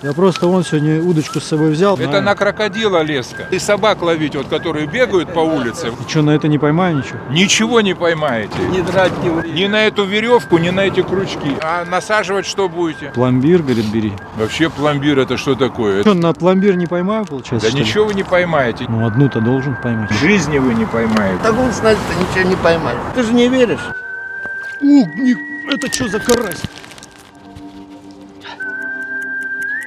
Я просто вон сегодня удочку с собой взял. Это на крокодила леска. И собак ловить, вот, которые бегают по улице. И что, на это не поймаю ничего? Ничего не поймаете. Не драть не время. Ни на эту веревку, ни на эти крючки. А насаживать что будете? Пломбир, говорит, бери. Вообще пломбир это что такое? Что, на пломбир не поймаю, получается? Да что ли? ничего вы не поймаете. Ну, одну-то должен поймать. В жизни вы не поймаете. Так он знает, ты ничего не поймаешь. Ты же не веришь. Это что за карась?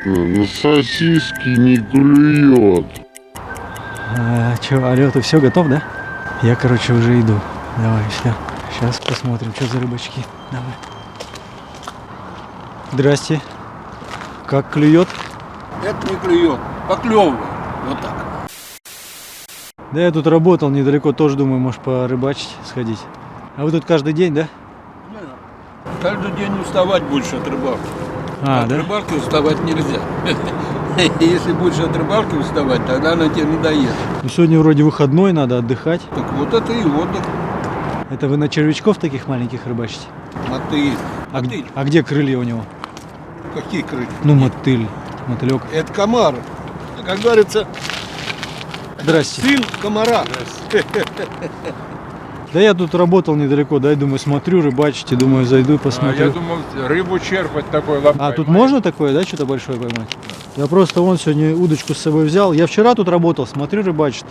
На сосиски не клюет. Че, алло, ты все готов, да? Я, короче, уже иду. Давай, все. Сейчас посмотрим, что за рыбачки. Давай. Здрасте. Как клюет? Это не клюет. Поклевывай. Вот так. Да я тут работал недалеко, тоже думаю, может порыбачить, сходить. А вы тут каждый день, да? Каждый день уставать больше от рыбалки. От Да? рыбалки уставать нельзя. Если будешь от рыбалки уставать, тогда она тебе надоест. Ну, сегодня вроде выходной, надо отдыхать. Так вот это и отдых. Это вы на червячков таких маленьких рыбачите? Мотыль. А, Мотыль. а где крылья у него? Какие крылья? Ну, мотыль, мотылек. Это комар. Как говорится, Здрасте. сын комара. Да я тут работал недалеко, да, и думаю, смотрю, рыбачите, думаю, зайду, Я посмотрю. думал, рыбу черпать такой лапой. А тут можно такое, да, что-то большое поймать? Я просто вон сегодня удочку с собой взял. Я вчера тут работал, смотрю, рыбачит.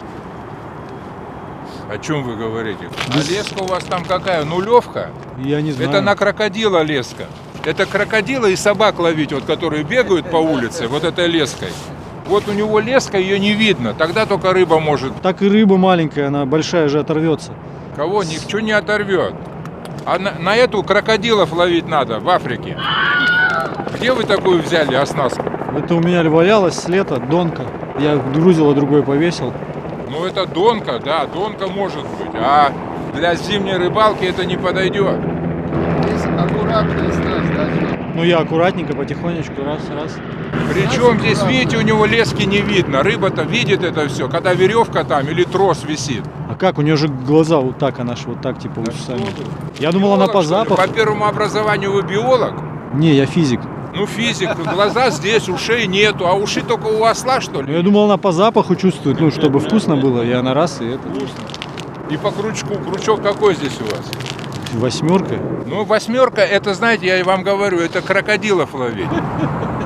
О чем вы говорите? А леска у вас там какая? Нулевка? Я не знаю. Это на крокодила леска. Это крокодила и собак ловить, вот, которые бегают по улице, вот этой леской. Вот у него леска, ее не видно. Тогда только рыба может. Так и рыба маленькая, она большая же оторвется. Кого? Ничего не оторвет. А на эту крокодилов ловить надо в Африке. Где вы такую взяли оснастку? Это у меня валялась с лета, донка. Я грузил, а другой повесил. Ну это донка, да, донка может быть. А для зимней рыбалки это не подойдет. Здесь аккуратно стать. Ну я аккуратненько, потихонечку, раз. Причем здесь, видите, у него лески не видно. Рыба-то видит это все, когда веревка там или трос висит. А как? У нее же глаза вот так, она ж вот так, типа, вот сами. Я думал, она по запаху. По первому образованию вы биолог? Не, я физик. Ну, физик, глаза здесь, ушей нету, а уши только у осла, что Ну, ли? я думал, она по запаху чувствует, ну, чтобы вкусно было, и она раз, и это. И по крючку. Крючок какой здесь у вас? Восьмерка. Ну, восьмерка, это, знаете, я вам говорю, это крокодилов ловить.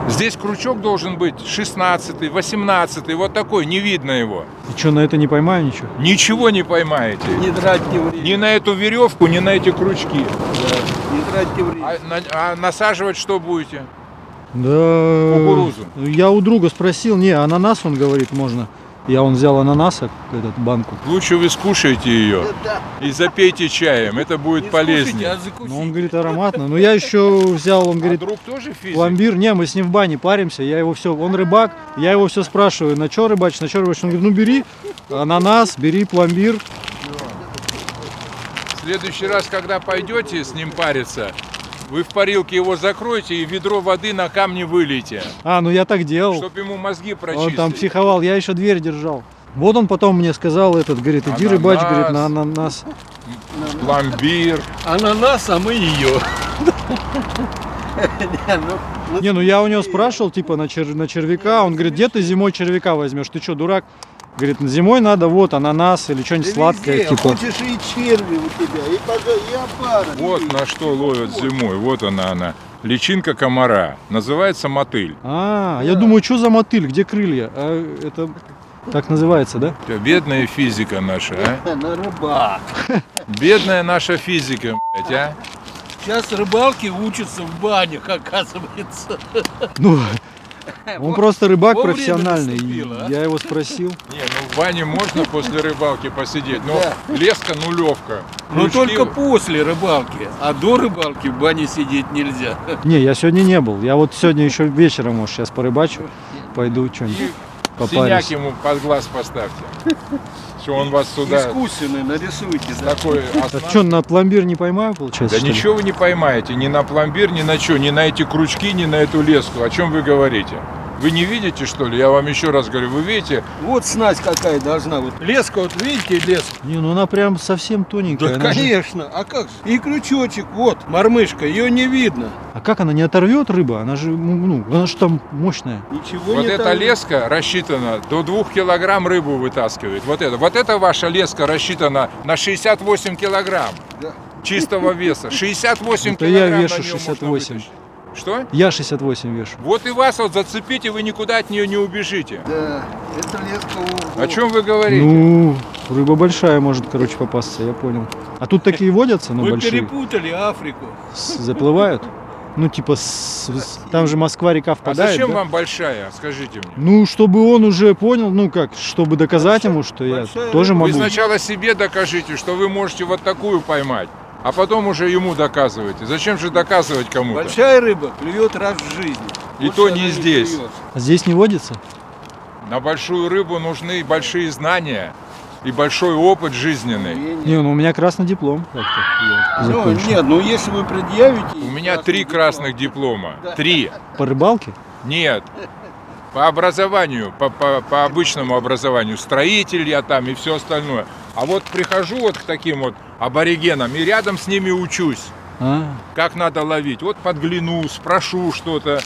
Здесь крючок должен быть 16-й, 18-й, вот такой, не видно его. И что, на это не поймаю ничего? Ничего не поймаете. Не драть не время. Ни на эту веревку, ни на эти крючки. Не тратьте время. А насаживать что будете? Да. Кукурузу. Я у друга спросил, не, ананас, он говорит, можно. Я взял ананаса, этот, банку. Лучше вы скушаете ее Да. и запейте чаем, это будет Не полезнее. скушайте, а закусите. Ну, он говорит, ароматно. Но я еще взял, он А говорит, друг тоже физик? пломбир. Не, мы с ним в бане паримся, я его все, он рыбак, я его все спрашиваю, на что рыбачишь, на что рыбачишь. Он говорит, ну бери ананас, бери пломбир. В следующий раз, когда пойдете с ним париться, вы в парилке его закроете и ведро воды на камни вылейте, А, ну я так делал. чтобы ему мозги Он прочистить. там психовал, я еще дверь держал. Вот он потом мне сказал, этот, говорит, иди Ананас. рыбачь, говорит, на ананас. Пломбир. Ананас, а мы ее. Не, ну я у него спрашивал, типа, на червяка. Он говорит, где ты зимой червяка возьмешь? Ты что, дурак? Говорит, зимой надо вот ананас или что-нибудь сладкое, Везде. типа. Хочешь и черви у тебя, и опара. Вот на что ловят зимой. Вот она. Личинка комара. Называется мотыль. Я думаю, что за мотыль, где крылья? А это так называется, да? Бедная физика наша, а? На рыбак. Бедная наша физика, блядь, а? Сейчас рыбалки учатся в банях, оказывается. Ну, он просто рыбак во время профессиональный. наступило, а? Я его спросил. Не, ну в бане можно после рыбалки посидеть, но леска нулевка. Но Крючки- только после рыбалки. А до рыбалки в бане сидеть нельзя. Не, я сегодня не был. Я вот сегодня еще вечером, может, сейчас порыбачу. Пойду что-нибудь И попарюсь. синяк ему под глаз поставьте. Что он вас сюда Искусственный нарисуйте. Да? такой Так что, на пломбир не поймаю, получается? Да что ли? ничего вы не поймаете, ни на пломбир, ни на что, ни на эти крючки, ни на эту леску. О чем вы говорите? Вы не видите, что ли? Я вам еще раз говорю, вы видите? Вот снасть какая должна. Вот леска, вот видите, леска? Не, ну она прям совсем тоненькая. Да, она же- конечно. А как же? И крючочек, вот, мормышка, ее не видно. А как она не оторвет рыба? Она же, ну, она же там мощная. Ничего Вот не эта там. леска рассчитана до 2 килограмм рыбу вытаскивает. Вот эта ваша леска рассчитана на 68 килограмм Да. чистого веса. 68 Это я килограмм вешу на неё можно 68. вытащить. Что? Я 68 вешу. Вот и вас вот зацепите, вы никуда от нее не убежите. Да, это леска. О чем вы говорите? Ну, рыба большая может, короче, попасться, я понял. А тут такие водятся, ну, Вы большие, перепутали Африку. заплывают. Ну, типа, там же Москва-река А впадает, зачем да? вам большая, скажите мне? Ну, чтобы он уже понял, ну как, чтобы доказать ему, что я большая тоже рыба. Вы могу. сначала себе докажите, что вы можете вот такую поймать, а потом уже ему доказывайте. Зачем же доказывать кому-то? Большая рыба клюет раз в жизни. И Больше то она не здесь. клюет. А здесь не водится? На большую рыбу нужны большие знания и большой опыт жизненный. Не, ну у меня красный диплом как-то. Я Ну, закончил. нет, ну если вы предъявите... У меня 3 красных диплома. 3. По рыбалке? Нет. По образованию, по обычному образованию. Строитель я там и все остальное. А вот прихожу вот к таким вот аборигенам и рядом с ними учусь, А, как надо ловить. Вот подгляну, спрошу что-то,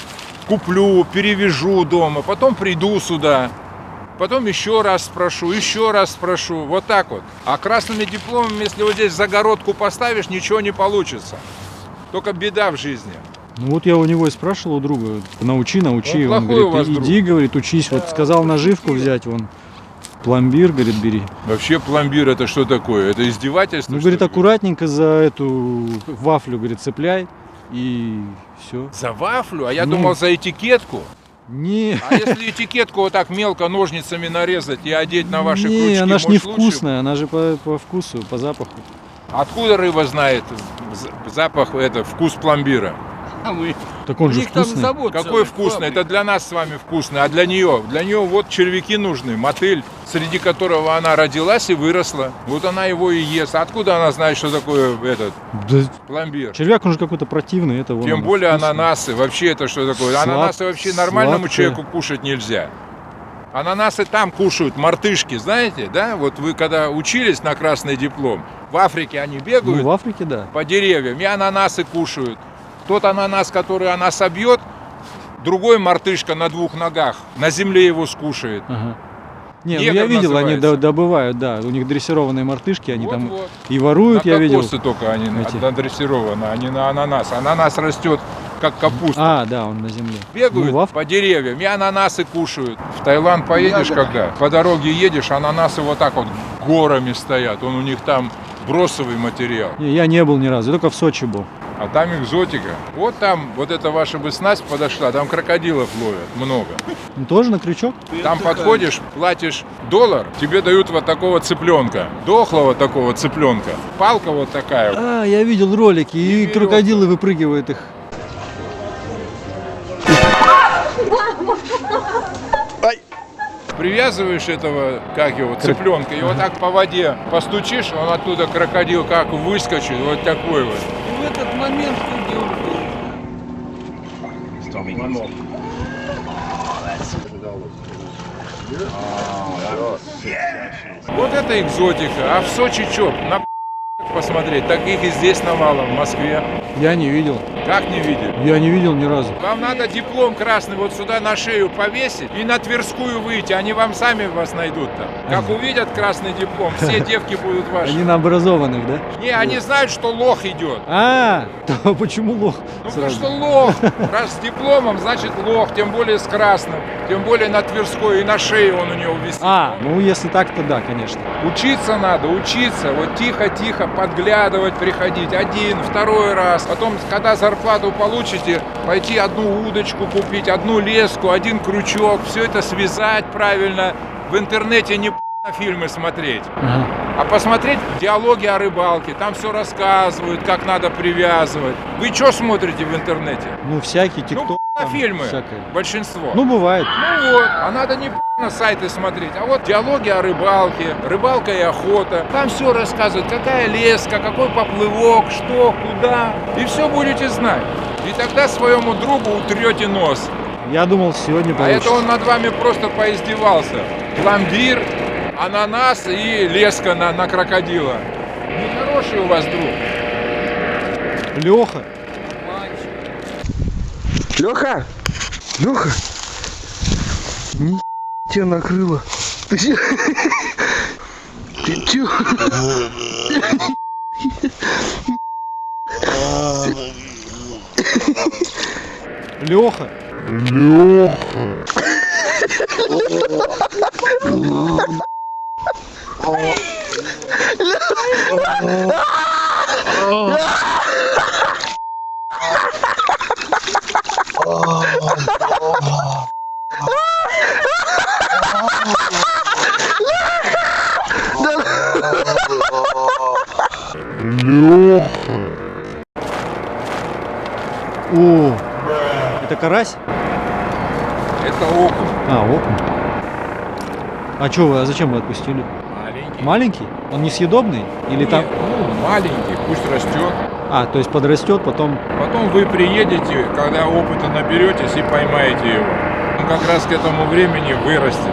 куплю, перевяжу дома, потом приду сюда. Потом еще раз спрошу, вот так вот. А красными дипломами, если вот здесь загородку поставишь, ничего не получится. Только беда в жизни. ну вот я у него и спрашивал, у друга, научи. Он Он плохой у вас говорит, друг. иди, говорит, учись. Вот сказал наживку взять, вон, пломбир, говорит, бери. Вообще пломбир это что такое? Это издевательство? Ну, что говорит, ли? аккуратненько за эту вафлю, говорит, цепляй, и все. За вафлю? А я Ну. думал за этикетку. Не, А если этикетку вот так мелко ножницами нарезать и одеть на ваши не, крючки, она ж может, лучше? невкусная, она же по вкусу, по запаху. Откуда рыба знает запах, вкус пломбира? А мы... Так он У же них там вкусный. завод Какой целый, вкусный? фабрика. Это для нас с вами вкусный, а для нее? Для нее вот червяки нужны, мотыль, среди которого она родилась и выросла. Вот она его и ест. Откуда она знает, что такое этот Да, пломбир? червяк, он же какой-то противный, это вон Тем он более вкусный. ананасы. Вообще это что такое? Слад- Ананасы вообще нормальному сладкое. человеку кушать нельзя. Ананасы там кушают, мартышки, знаете, да? Вот вы когда учились на красный диплом, в Африке они бегают Ну, в Африке, да. по деревьям и ананасы кушают. Тот ананас, который она собьет, другой мартышка на 2 ногах на земле его скушает. Ага. Не, ну Негр я видел, они называется. добывают, да, у них дрессированные мартышки, они там Вот-вот. и воруют, На я видел. кокосы только они Эти. надрессированы, а не на ананас. Ананас растет как капуста. А, да, он на земле. Бегают Ну, в Аф- по деревьям и ананасы кушают. В Таиланд поедешь, Ягода. когда по дороге едешь, ананасы вот так вот горами стоят. Он у них там бросовый материал. Не, я не был ни разу, я только в Сочи был. А там экзотика. Вот там, вот эта ваша бы снасть подошла, там крокодилов ловят много. Ну, тоже на крючок? Там подходишь, платишь $1, тебе дают вот такого цыпленка, дохлого такого цыпленка. Палка вот такая. А, я видел ролики, и веревка. крокодилы выпрыгивают их. Привязываешь этого, как его, цыпленка, и вот так по воде постучишь, он оттуда крокодил как выскочит, вот такой вот. И в этот момент люди уходят. Вот это экзотика. А в Сочи что, на посмотреть? Таких и здесь навалом, в Москве. Я не видел. Как не видели? Я не видел ни разу. Вам надо диплом красный вот сюда на шею повесить и на Тверскую выйти. Они вам сами вас найдут там. Как увидят красный диплом, все девки будут ваши. Они на образованных, да? Не, они знают, что лох идет. А, то почему лох? Ну сразу? потому что лох. Раз с дипломом, значит лох. Тем более с красным. Тем более на Тверской и на шее он у него висит. А, ну если так, то да, конечно. Учиться надо, учиться. Вот тихо-тихо подглядывать, приходить. 1, 2 раз. Потом, когда зарплату получите, пойти одну удочку купить, одну леску, 1 крючок. Все это связать правильно. В интернете не фильмы смотреть. Ага. А посмотреть диалоги о рыбалке. Там все рассказывают, как надо привязывать. Вы что смотрите в интернете? Ну всякие, тикток. Ну, там фильмы. всякое. Большинство. Ну бывает. Ну вот, а надо не на сайты смотреть, а вот диалоги о рыбалке, рыбалка и охота. Там все рассказывают, какая леска, какой поплывок, что, куда. И все будете знать. И тогда своему другу утрете нос. Я думал, сегодня А получится. это он над вами просто поиздевался. Пломбир, ананас и леска на крокодила. Нехороший у вас друг. Леха. Леха! Леха! Тебя накрыло. Ты чё? Ты чё? Леха. О, это карась? Это окунь. А, окунь. А чё вы, а зачем вы отпустили? Маленький. Маленький? Он несъедобный? Или там... Ну, маленький, пусть растет. А, то есть подрастет, потом... Потом вы приедете, когда опыта наберетесь и поймаете его. Он как раз к этому времени вырастет.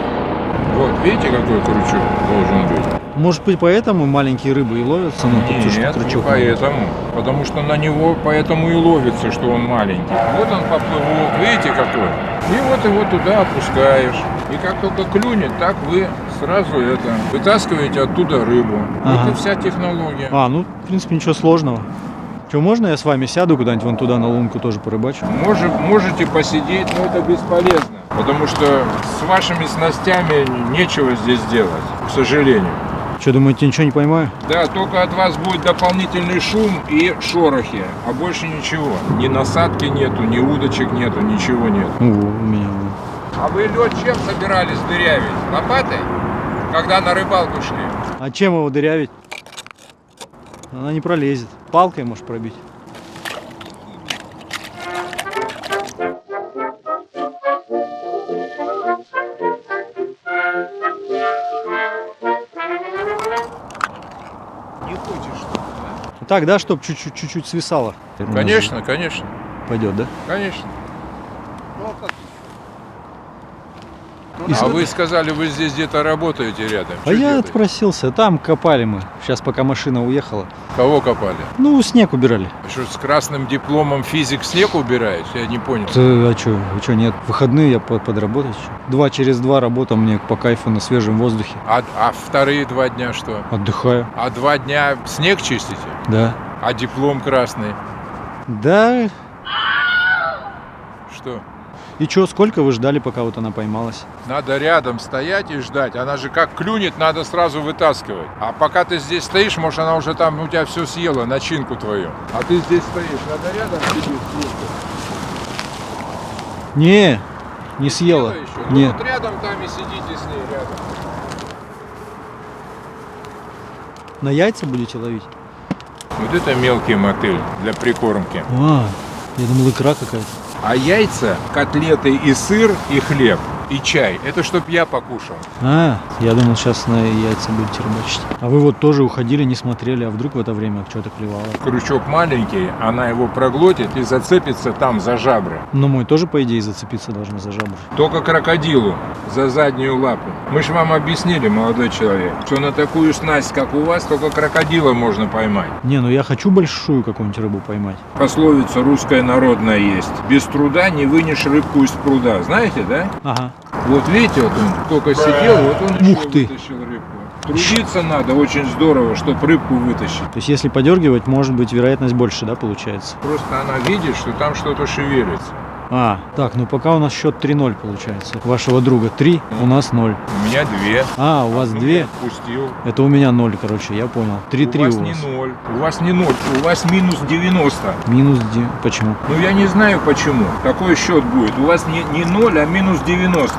Вот, видите, какой крючок должен быть? Может быть, поэтому маленькие рыбы и ловятся? Ну, тут всё, что Нет, не крючок поэтому. Потому что на него поэтому и ловится, что он маленький. Вот он поплывок, видите какой? И вот его туда опускаешь. И как только клюнет, так вы сразу вытаскиваете оттуда рыбу. Ага. Это вся технология. А, ну, в принципе, ничего сложного. Че, можно я с вами сяду куда-нибудь вон туда на лунку тоже порыбачу? Можете посидеть, но это бесполезно. Потому что с вашими снастями нечего здесь делать, к сожалению. Что, думаете, ничего не поймаю? Да, только от вас будет дополнительный шум и шорохи, а больше ничего. Ни насадки нету, ни удочек нету, ничего нет. Ну, у меня. А вы лед чем собирались дырявить? Лопатой? Когда на рыбалку шли? А чем его дырявить? Она не пролезет. Палкой можешь пробить. Не хочешь? Так, да, чтоб чуть-чуть свисало. Конечно, конечно, Пойдет, да? конечно. И А вы сказали, вы здесь где-то работаете рядом. А Чё я делаете? отпросился. Там копали мы. Сейчас пока машина уехала. Кого копали? Ну, снег убирали. Что, с красным дипломом физик снег убираешь? Я не понял. А что, нет? Выходные я подработать. Чё? Через два работа мне по кайфу на свежем воздухе. А вторые 2 дня что? Отдыхаю. А 2 дня снег чистите? Да. А диплом красный? Да. Что? И что, сколько вы ждали, пока вот она поймалась? Надо рядом стоять и ждать. Она же как клюнет, надо сразу вытаскивать. А пока ты здесь стоишь, может, она уже там у тебя все съела, начинку твою. А ты здесь стоишь, надо рядом сидеть. слушай. Не съела. Съела еще? Ну, Нет. вот рядом там и сидите с ней рядом. На яйца будете ловить? Вот это мелкий мотыль для прикормки. А, я думал, икра какая-то. А яйца, котлеты и сыр, и хлеб, и чай. Это чтоб я покушал. А, я думал, сейчас на яйца будете рыбачить. А вы вот тоже уходили, не смотрели, а вдруг в это время что-то клевало? Крючок маленький, она его проглотит и зацепится там за жабры. Но мой тоже, по идее, зацепиться должен за жабру. Только крокодилу за заднюю лапу. Мы же вам объяснили, молодой человек, что на такую снасть, как у вас, только крокодила можно поймать. Не, ну я хочу большую какую-нибудь рыбу поймать. Пословица русская народная есть. Без труда не вынешь рыбку из пруда. Знаете, да? Ага. Вот видите, вот он только сидел, вот он еще Ух ты. вытащил рыбку. Трудиться надо очень здорово, чтобы рыбку вытащить. То есть если подергивать, может быть вероятность больше, да, получается? Просто она видит, что там что-то шевелится. А, так, ну пока у нас счет 3-0 получается. Вашего друга 3, у нас 0. У меня 2. А, у вас 2? Отпустил. Это у меня 0, короче, я понял. 3-3 У вас у не вас. 0. У вас не 0. У вас минус 90. Минус почему? Ну я не знаю почему. Такой счет будет. У вас не 0, а минус 90.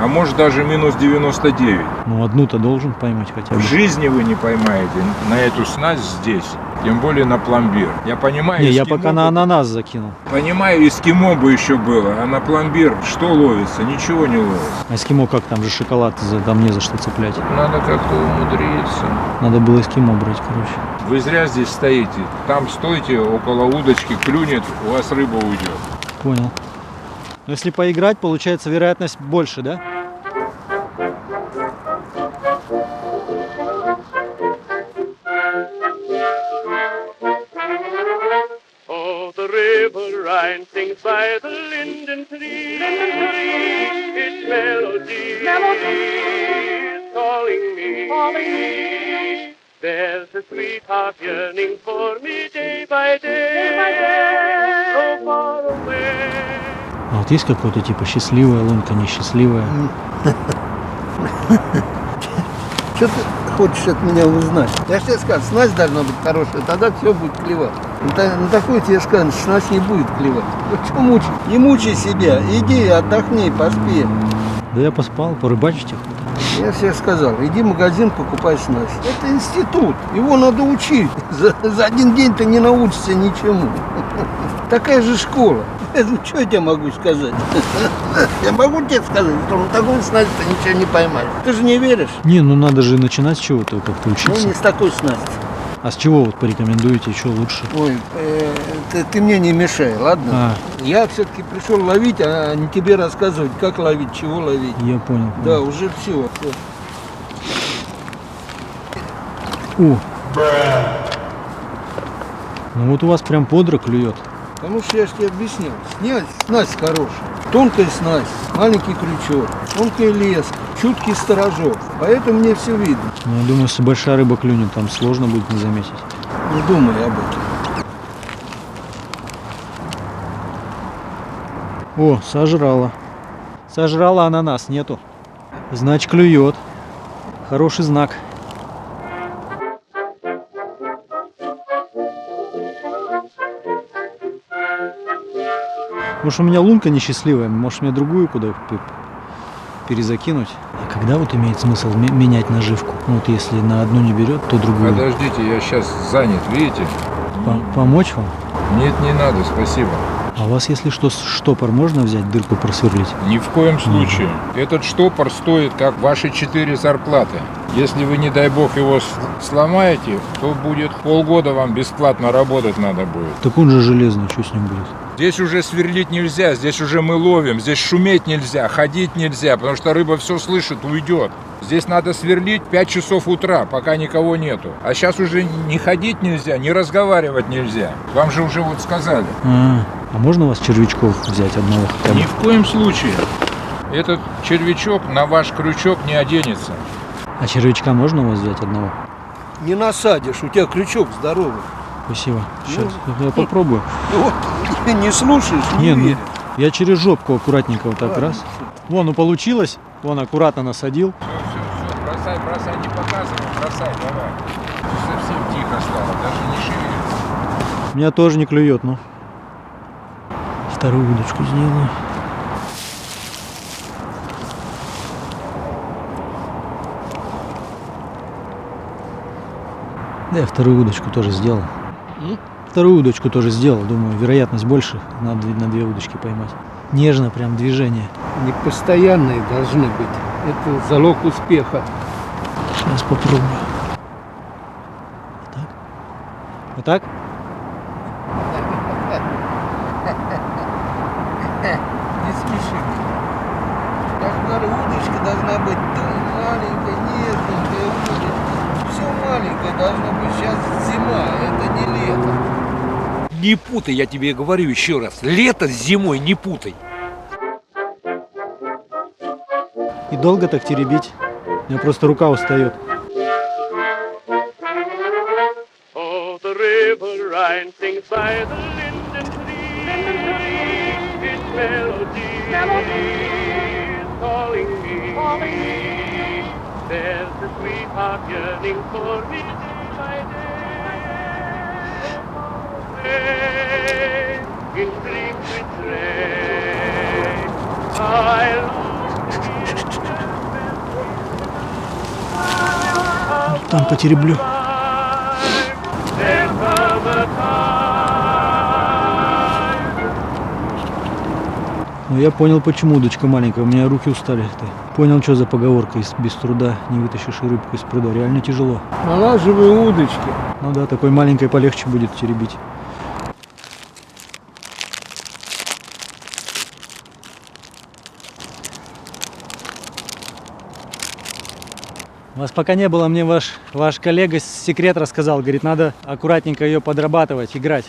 А может даже минус 99. Ну одну-то должен поймать хотя бы. В жизни вы не поймаете на эту снасть здесь. Тем более на пломбир. Я понимаю, Не, я эскимо пока бы- на ананас закинул. Понимаю, эскимо бы еще было. А на пломбир что ловится? Ничего не ловится. А эскимо как, там же шоколад, там не за что цеплять. Надо как-то умудриться. Надо было эскимо брать, короче. Вы зря здесь стоите. Там стойте около удочки, клюнет, у вас рыба уйдет. Понял. Но если поиграть, получается вероятность больше, да? Oh, the river Rhine sings by the linden tree. Its melody, is calling me. There's a sweetheart yearning for me day by day, so far away. А вот есть какое-то типа счастливая лунка, несчастливая? Что ты хочешь от меня узнать? Я же тебе сказал, снасть должна быть хорошая, тогда все будет клевать. На такой тебе скажут, снасть не будет клевать. Вот что мучить? Не мучай себя, иди отдохни, поспи. Да я поспал, порыбачить охота. Я себе сказал, иди в магазин, покупай снасть. Это институт, его надо учить. За один день ты не научишься ничему. Такая же школа. Что я тебе могу сказать? Я могу тебе сказать, что на такой снасти ты ничего не поймаешь. Ты же не веришь? Не, ну надо же начинать с чего-то, как-то Ну, учиться. не с такой снасти. А с чего вот порекомендуете, что лучше? Ой, ты мне не мешай, ладно? А, Я все-таки пришел ловить, а не тебе рассказывать, как ловить, чего ловить. я понял. Да, уже все. О! Ну вот у вас прям подро клюет. Потому что я же тебе объяснял, снасть хорошая. Тонкая снасть, маленький крючок, тонкая леска, чуткий сторожок. Поэтому мне все видно. Ну, я думаю, если большая рыба клюнет, там сложно будет не заметить. Не думай об этом. О, сожрала. Сожрала ананас, нету. Значит, клюет. Хороший знак. Может, у меня лунка несчастливая, может, мне другую куда перезакинуть? А когда вот имеет смысл менять наживку? Ну, вот если на одну не берет, то другую. Подождите, я сейчас занят, видите? Помочь вам? Нет, не надо, спасибо. А у вас, если что, штопор можно взять, дырку просверлить? Ни в коем случае. Этот штопор стоит как ваши 4 зарплаты. Если вы, не дай бог, его сломаете, то будет полгода вам бесплатно работать надо будет. Так он же железный, что с ним будет? Здесь уже сверлить нельзя, здесь уже мы ловим, здесь шуметь нельзя, ходить нельзя, потому что рыба все слышит, уйдет. Здесь надо сверлить 5 часов утра, пока никого нету. А сейчас уже не ходить нельзя, не разговаривать нельзя. Вам же уже вот сказали. А можно у вас червячков взять одного хотя бы? Ни в коем случае. Этот червячок на ваш крючок не оденется. А червячка можно у вас взять одного? Не насадишь, у тебя крючок здоровый. Спасибо. Сейчас я попробую. Вот, не слушаешь, не Ну, веришь. я через жопку аккуратненько вот так раз. Вон, ну получилось. Вон, аккуратно насадил. Все, бросай, не показывай, бросай, давай. Совсем тихо стало, даже не шевелится. Меня тоже не клюет, ну. Вторую удочку сделаю. Да, я вторую удочку тоже сделал. Вторую удочку тоже сделал. Думаю, вероятность больше на две удочки поймать. Нежно прям движение. Непостоянные должны быть. Это залог успеха. Сейчас попробую. Вот так? Вот так? Не смеши. Я же говорю, удочка должна быть маленькая, нежненькая удочка. Все маленькое должно быть. Сейчас зима, это не лето. Не путай, я тебе говорю еще раз. Лето с зимой не путай. И долго так теребить? У меня просто рука устает. Oh, the river Rhine sings by the linden tree. Its melody, is calling me. There's a sweetheart yearning for me day by day. In dreams with rain, I long to be Там потереблю. There'll come a time. Ну, я понял, почему удочка маленькая. У меня руки устали. Ты понял, что за поговорка? Без труда не вытащишь и рыбку из пруда. Реально тяжело. Налаживай удочки. Ну да, такой маленькой полегче будет теребить. Вас пока не было, мне ваш коллега секрет рассказал. Говорит, надо аккуратненько ее подрабатывать, играть.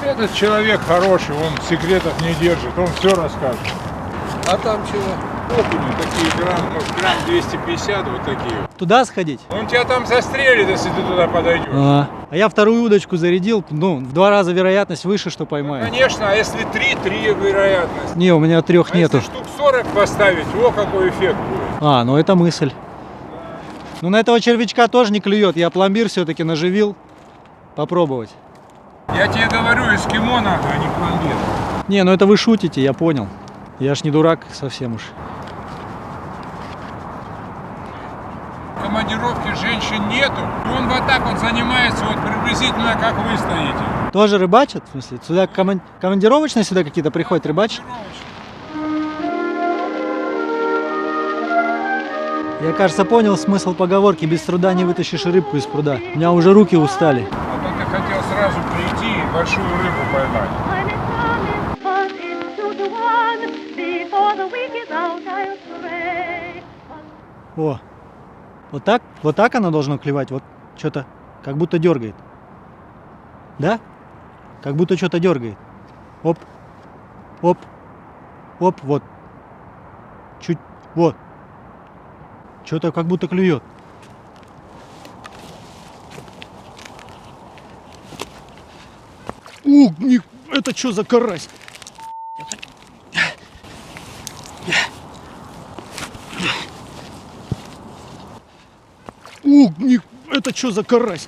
Этот человек хороший, он секретов не держит, он все расскажет. А там чего? Окуни такие грамм 250, вот такие. Туда сходить? Он тебя там застрелит, если ты туда подойдешь. А я вторую удочку зарядил, ну, в 2 раза вероятность выше, что поймаю. Конечно, а если 3 вероятность. Не, у меня 3 нету. Если штук 40 поставить, о, какой эффект будет. А, ну это мысль. Ну на этого червячка тоже не клюет. Я пломбир все-таки наживил. Попробовать. Я тебе говорю, эскимо надо, а не пломбир. Не, ну это вы шутите, я понял. Я ж не дурак совсем уж. В командировке женщин нету. И он вот так вот занимается, вот приблизительно как вы стоите. Тоже рыбачат? В смысле, сюда командировочные сюда какие-то приходят рыбачить? Я, кажется, понял смысл поговорки: без труда не вытащишь рыбку из пруда. У меня уже руки устали. А то ты хотел сразу прийти и большую рыбу поймать. When it's coming, but it's 2 to 1. Before the week is out, I'll stray. О, вот так оно должно клевать. Вот что-то как будто дергает. Да? Как будто что-то дергает. Оп, оп, оп, вот. Чуть, вот. Что-то как будто клюет. Это что за карась? Это что за карась?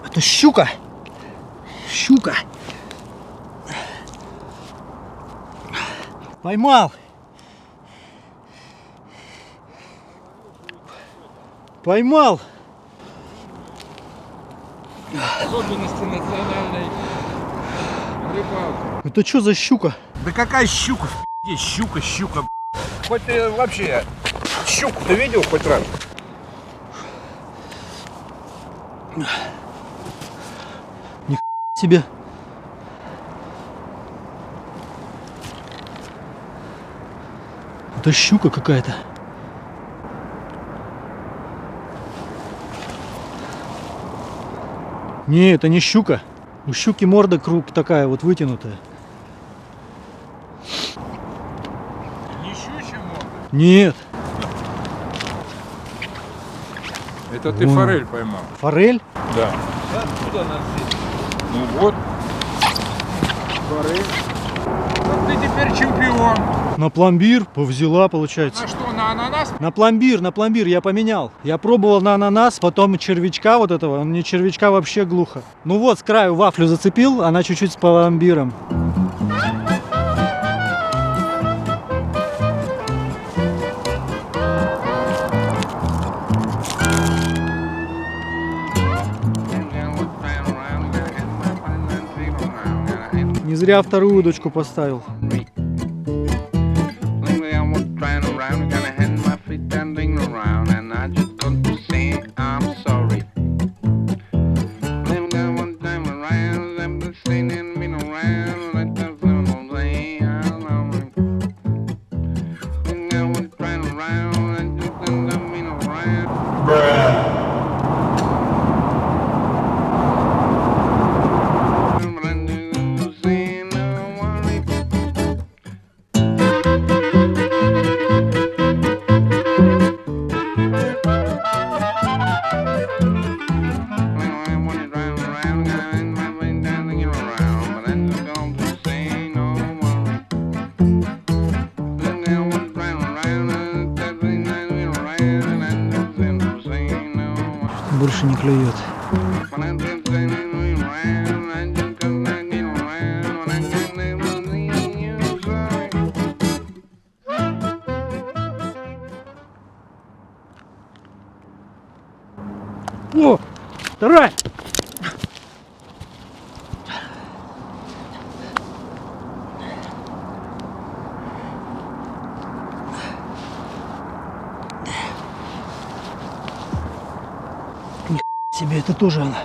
Это щука. Щука. Поймал. Поймал. Особенности национальной рыбалки. Это что за щука? Да какая щука? Щука. Хоть ты вообще щуку ты видел хоть раз? Тебе. Это щука какая-то. Не, это не щука. У щуки морда круг такая вот вытянутая. Не щучья морда. Нет. Это ты Вон. форель поймал. Форель? Да. Откуда она здесь? Ну вот. Форель. Вот ты теперь чемпион. На пломбир повзяла, получается. На что, на ананас? На пломбир я поменял. Я пробовал на ананас, потом червячка вот этого. Он мне червячка вообще глухо. Ну вот, с краю вафлю зацепил, она чуть-чуть с пломбиром. Не зря вторую удочку поставил. Больше не клюет. О, вторая. себе, это тоже она.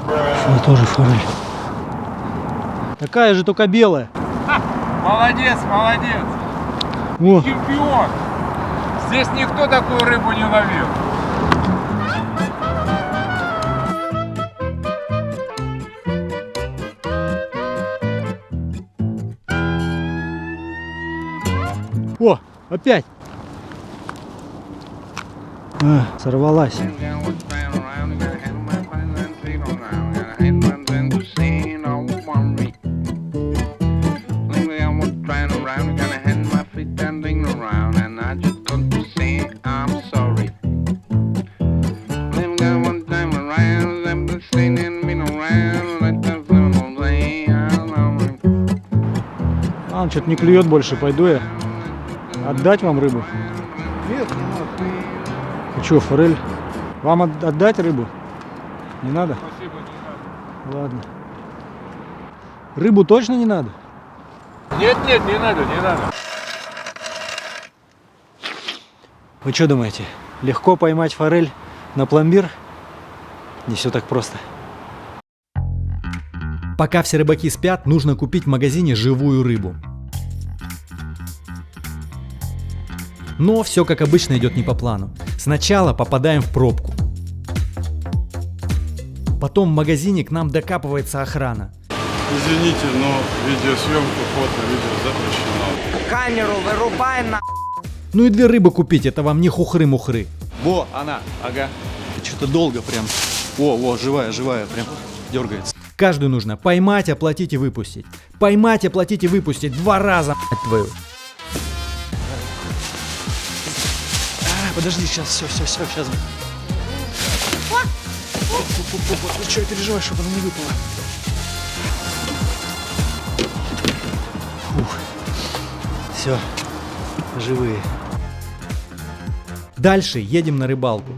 Это тоже форель. Такая же, только белая. Молодец, молодец. О, Чемпион. Здесь никто такую рыбу не ловил. о, опять. А, сорвалась. А, он что-то не клюет больше, пойду я. Отдать вам рыбу? Нет, не надо. Ну что, форель? Вам отдать рыбу? Не надо? Спасибо, не надо. Ладно. Рыбу точно не надо? Нет, нет, не надо, не надо. Вы что думаете, легко поймать форель на пломбир? Не все так просто. Пока все рыбаки спят, нужно купить в магазине живую рыбу. Но все как обычно идет не по плану. Сначала попадаем в пробку. Потом в магазине к нам докапывается охрана. Извините, но видеосъемка, фото, видео запрещено. Камеру вырубай на... Ну и 2 рыбы купить, это вам не хухры-мухры. Во, она, ага. Что-то долго прям. О, живая, прям дергается. Каждую нужно поймать, оплатить и выпустить. Поймать, оплатить и выпустить 2 раза, мать твою. Подожди, сейчас, все, сейчас. Ты что, переживаешь, чтобы она не выпала? Фух. Все, живые. Дальше едем на рыбалку.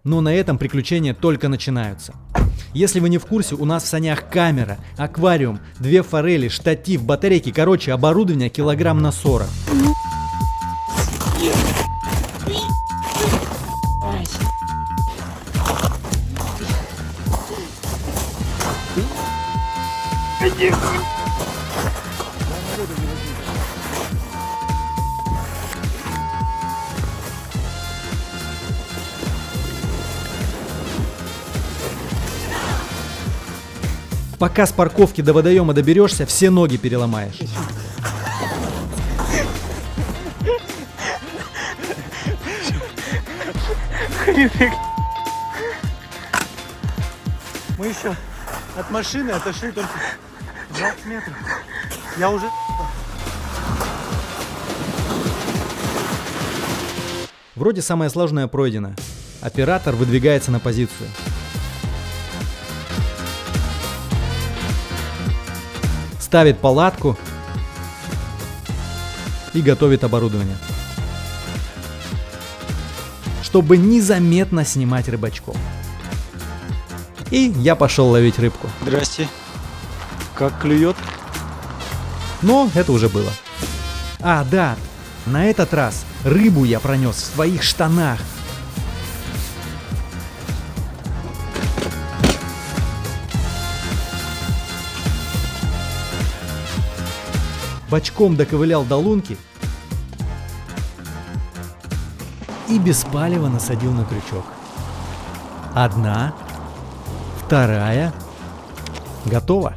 Но на этом приключения только начинаются. Если вы не в курсе, у нас в санях камера, аквариум, 2 форели, штатив, батарейки, короче, оборудование килограмм на 40. Пока с парковки до водоема доберешься, все ноги переломаешь. Мы еще от машины отошли только 20 метров. Я уже... Вроде самое сложное пройдено. Оператор выдвигается на позицию. Ставит палатку и готовит оборудование, чтобы незаметно снимать рыбачков. И я пошел ловить рыбку. Здрасте. Как клюет? Но это уже было. А, да, на этот раз рыбу я пронес в своих штанах. Бочком доковылял до лунки и без палева насадил на крючок. 1, 2, готово.